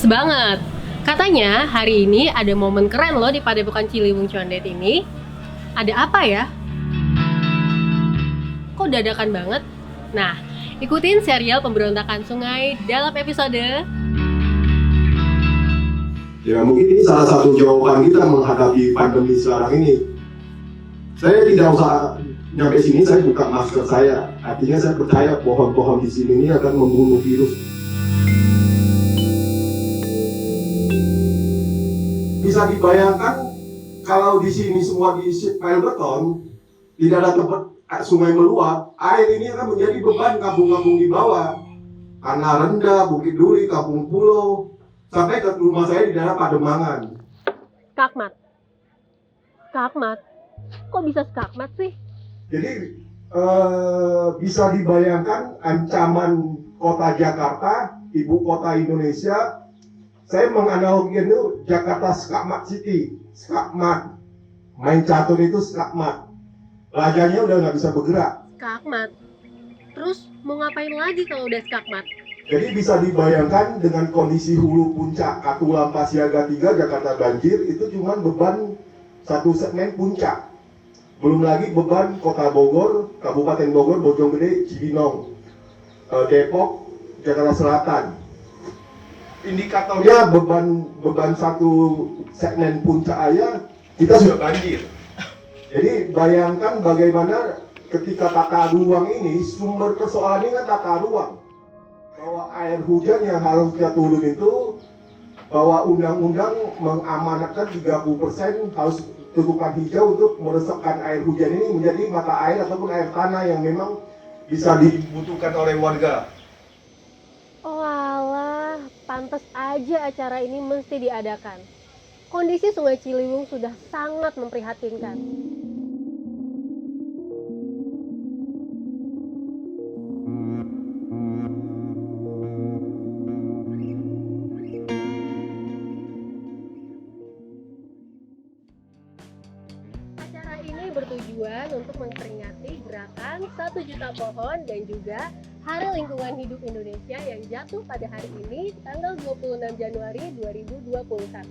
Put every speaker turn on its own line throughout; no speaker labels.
banget. Katanya hari ini ada momen keren loh di Padepokan Ciliwung Condet ini. Ada apa ya? Kok dadakan banget? Nah, ikutin serial pemberontakan sungai dalam episode.
Ya mungkin ini salah satu jawaban kita menghadapi pandemi sekarang ini. Saya tidak usah nyampe sini, saya buka masker saya. Artinya saya percaya pohon-pohon di sini ini akan membunuh virus. Bisa dibayangkan kalau di sini semua diisi pile beton, tidak ada tempat sungai meluap, air ini akan menjadi beban kampung-kampung di bawah. Tanah Rendah, Bukit Duri, Kampung Pulau, sampai ke rumah saya di daerah Pademangan.
Kak Ahmad, kok bisa Kak Ahmad sih?
Jadi bisa dibayangkan ancaman kota Jakarta, ibu kota Indonesia. Saya menganalogikan itu Jakarta Skakmat City, Skakmat. Main catur itu Skakmat. Rajanya udah nggak bisa bergerak.
Kak Ahmad, terus mau ngapain lagi kalau udah Kak Ahmad?
Jadi bisa dibayangkan dengan kondisi hulu puncak Katulampa Siaga 3 Jakarta banjir itu cuma beban satu segmen puncak. Belum lagi beban Kota Bogor, Kabupaten Bogor, Bojonggede, Cibinong, Depok, Jakarta Selatan. Indikatornya beban satu segmen puncak aja kita sudah banjir. Jadi bayangkan bagaimana ketika tata ruang ini, sumber persoalan ini kan tata ruang. Bahwa air hujan yang harusnya turun itu, bahwa undang-undang mengamanatkan 30% harus tutupan hijau untuk meresapkan air hujan ini menjadi mata air ataupun air tanah yang memang bisa dibutuhkan oleh warga.
Oh alah, pantas aja acara ini mesti diadakan. Kondisi Sungai Ciliwung sudah sangat memprihatinkan. Acara ini bertujuan untuk memperingati gerakan 1 juta pohon dan juga Hari Lingkungan Hidup Indonesia yang jatuh pada hari ini, tanggal 26 Januari 2021.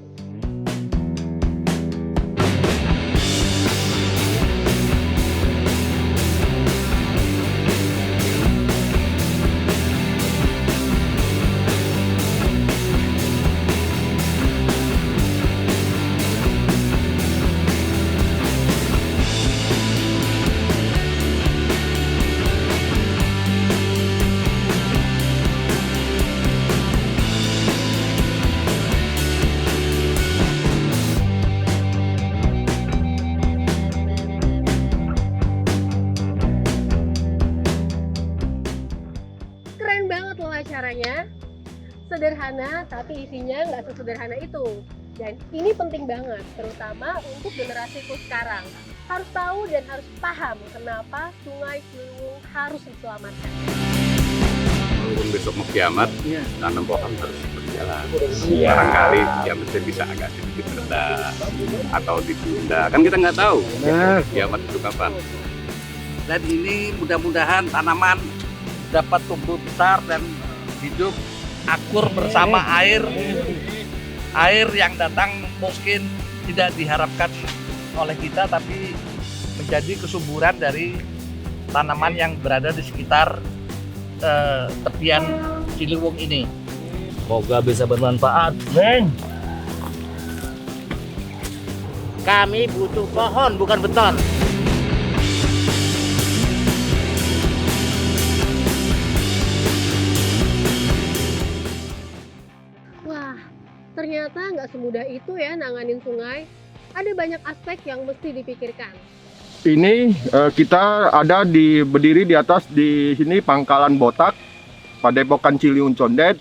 Keren banget loh acaranya. Sederhana, tapi isinya nggak sesederhana itu. Dan ini penting banget, terutama untuk generasiku sekarang. Harus tahu dan harus paham kenapa Sungai Ciliwung harus diselamatkan.
Walaupun besok mau kiamat, tanam pohon terus berjalan. Barangkali kiamatnya bisa agak sedikit rendah atau ditunda. Kan kita nggak tahu kiamat itu kapan.
Dan ini mudah-mudahan tanaman dapat tumbuh besar dan hidup akur bersama air yang datang mungkin tidak diharapkan oleh kita, tapi menjadi kesuburan dari tanaman yang berada di sekitar tepian Ciliwung ini.
Semoga bisa bermanfaat.
Kami butuh pohon, bukan beton.
Wah, ternyata nggak semudah itu ya nanganin sungai. Ada banyak aspek yang mesti dipikirkan.
Ini kita ada berdiri di atas di sini Pangkalan Botak, Padepokan Ciliwung Condet.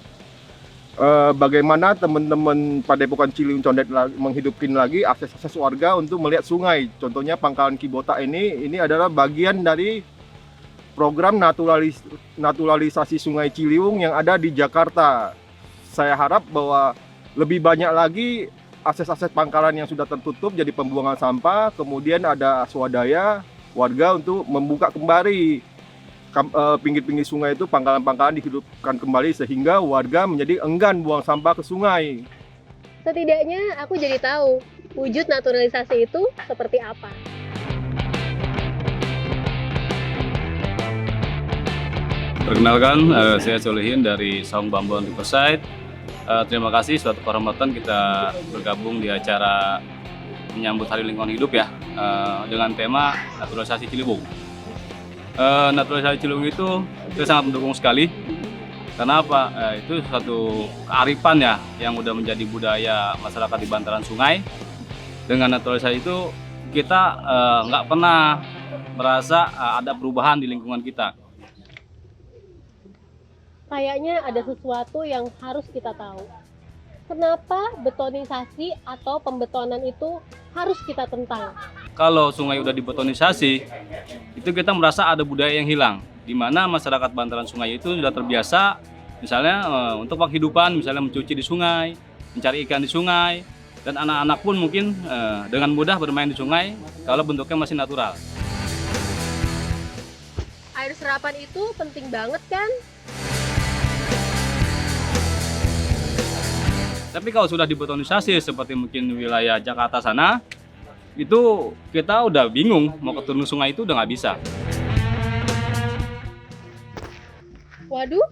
Bagaimana teman-teman Padepokan Ciliwung Condet menghidupkan lagi akses warga untuk melihat sungai. Contohnya Pangkalan Kibota ini adalah bagian dari program naturalisasi Sungai Ciliwung yang ada di Jakarta. Saya harap bahwa lebih banyak lagi akses-akses pangkalan yang sudah tertutup jadi pembuangan sampah, kemudian ada swadaya warga untuk membuka kembali. pinggir-pinggir sungai itu pangkalan-pangkalan dihidupkan kembali sehingga warga menjadi enggan buang sampah ke sungai.
Setidaknya aku jadi tahu wujud naturalisasi itu seperti apa.
Perkenalkan, saya Solihin dari Saung Bambon Riverside. Terima kasih suatu kehormatan kita bergabung di acara menyambut Hari Lingkungan Hidup ya, dengan tema naturalisasi Ciliwung. Naturalisasi Ciliwung itu saya sangat mendukung sekali. Karena apa? Itu satu kearifan ya yang udah menjadi budaya masyarakat di bantaran sungai. Dengan naturalisasi itu kita nggak pernah merasa ada perubahan di lingkungan kita.
Kayaknya ada sesuatu yang harus kita tahu. Kenapa betonisasi atau pembetonan itu harus kita tentang?
Kalau sungai udah dibetonisasi, itu kita merasa ada budaya yang hilang. Di mana masyarakat bantaran sungai itu sudah terbiasa, misalnya untuk penghidupan, misalnya mencuci di sungai, mencari ikan di sungai, dan anak-anak pun mungkin dengan mudah bermain di sungai kalau bentuknya masih natural.
Air serapan itu penting banget kan?
Tapi kalau sudah dibetonisasi seperti mungkin wilayah Jakarta sana, itu kita udah bingung mau ke turun sungai itu udah nggak bisa.
Waduh,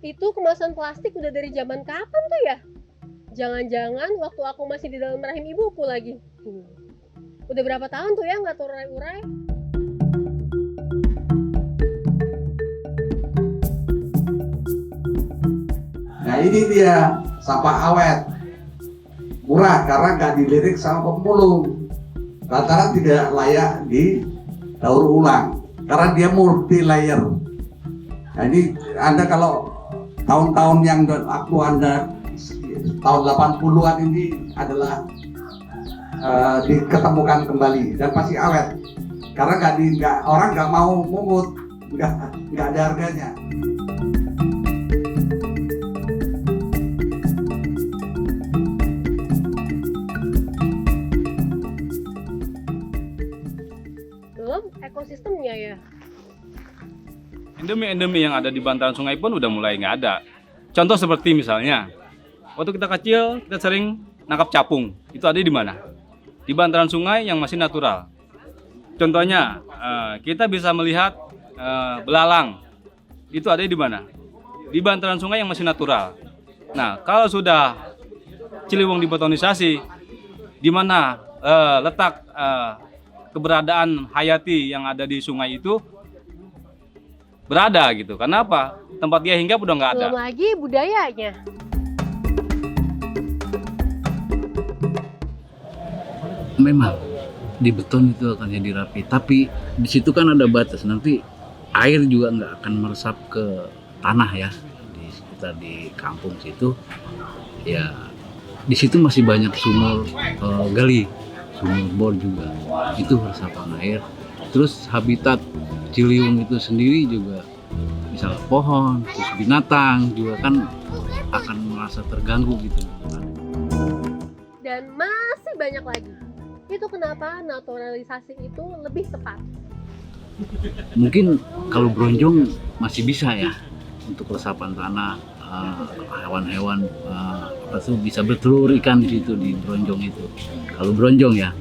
itu kemasan plastik udah dari zaman kapan tuh ya? Jangan-jangan waktu aku masih di dalam rahim ibuku lagi. Udah berapa tahun tuh ya nggak terurai-urai?
Nah ini dia sampah awet, murah karena nggak dilirik sama pemulung. Rata-rata tidak layak didaur ulang karena dia multi layer. Nah ini Anda kalau tahun-tahun yang waktu Anda tahun 80-an ini adalah diketemukan kembali dan masih awet karena orang nggak mau mungut, nggak ada harganya.
Belum ekosistemnya ya.
Endemi-endemi yang ada di bantaran sungai pun udah mulai nggak ada. Contoh seperti misalnya, waktu kita kecil kita sering nangkap capung. Itu ada di mana? Di bantaran sungai yang masih natural. Contohnya, kita bisa melihat belalang. Itu ada di mana? Di bantaran sungai yang masih natural. Nah, kalau sudah Ciliwung dibetonisasi, di mana letak keberadaan hayati yang ada di sungai itu berada gitu. Karena apa? Tempat dia hinggap udah nggak ada.
Belum lagi budayanya.
Memang di beton itu akan jadi rapi, tapi di situ kan ada batas. Nanti air juga nggak akan meresap ke tanah ya. Di sekitar di kampung situ, ya di situ masih banyak sumur gali, sumur bor juga. Itu resapan air. Terus habitat Ciliwung itu sendiri juga, misalnya pohon, terus binatang juga kan akan merasa terganggu gitu.
Dan masih banyak lagi. Itu kenapa naturalisasi itu lebih tepat.
Mungkin kalau bronjong masih bisa ya untuk resapan tanah, hewan-hewan apa tuh bisa bertelur ikan di situ di bronjong itu. Kalau bronjong ya.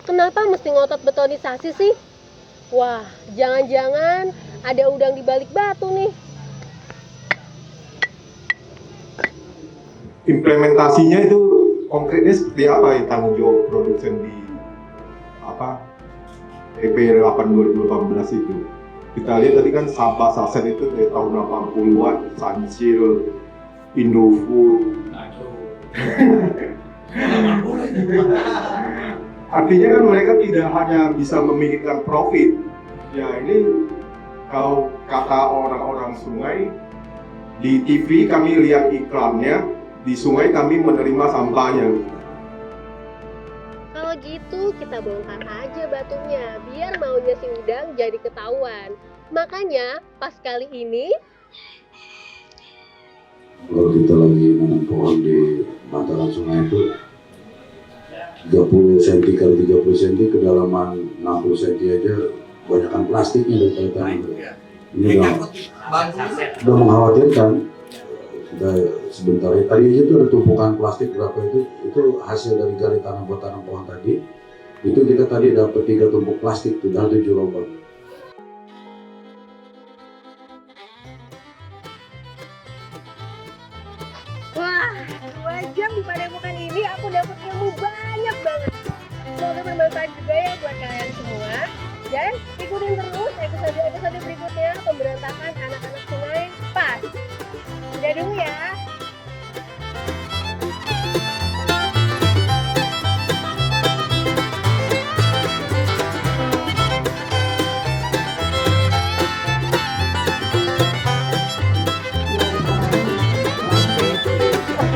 Kenapa mesti ngotot betonisasi sih? Wah, jangan-jangan ada udang di balik batu nih.
Implementasinya itu konkretnya seperti apa ya tanggung jawab produsen di PP 8 2018 itu? Kita lihat tadi kan sampah saset itu dari tahun 80-an, Sunsil, Indofood. Artinya kan mereka tidak hanya bisa memikirkan profit. Ya ini kalau kata orang-orang sungai, di TV kami lihat iklannya, di sungai kami menerima sampahnya.
Kalau gitu kita bongkar aja batunya, biar maunya si udang jadi ketahuan. Makanya pas kali ini
Kalau kita lagi nanam pohon di bantaran sungai itu 30 cm kali 30 cm, kedalaman 60 cm aja banyakkan plastiknya dari tanah. Ini udah mengkhawatirkan. Kita sebentar tadi aja tuh ada tumpukan plastik berapa itu hasil dari gali tanah buat tanam pohon tadi. Itu kita tadi dapat 3 tumpuk plastik tuh, dan 7 lubang.
Wah, 2 jam di Padepokan ini aku dapat ilmu banyak banget. Semoga bermanfaat juga ya buat kalian semua. Dan ikutin terus episode-episode berikutnya pemberontakan anak-anak sungai Pas. Udah dulu ya.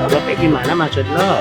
Bapak gimana maksud lo?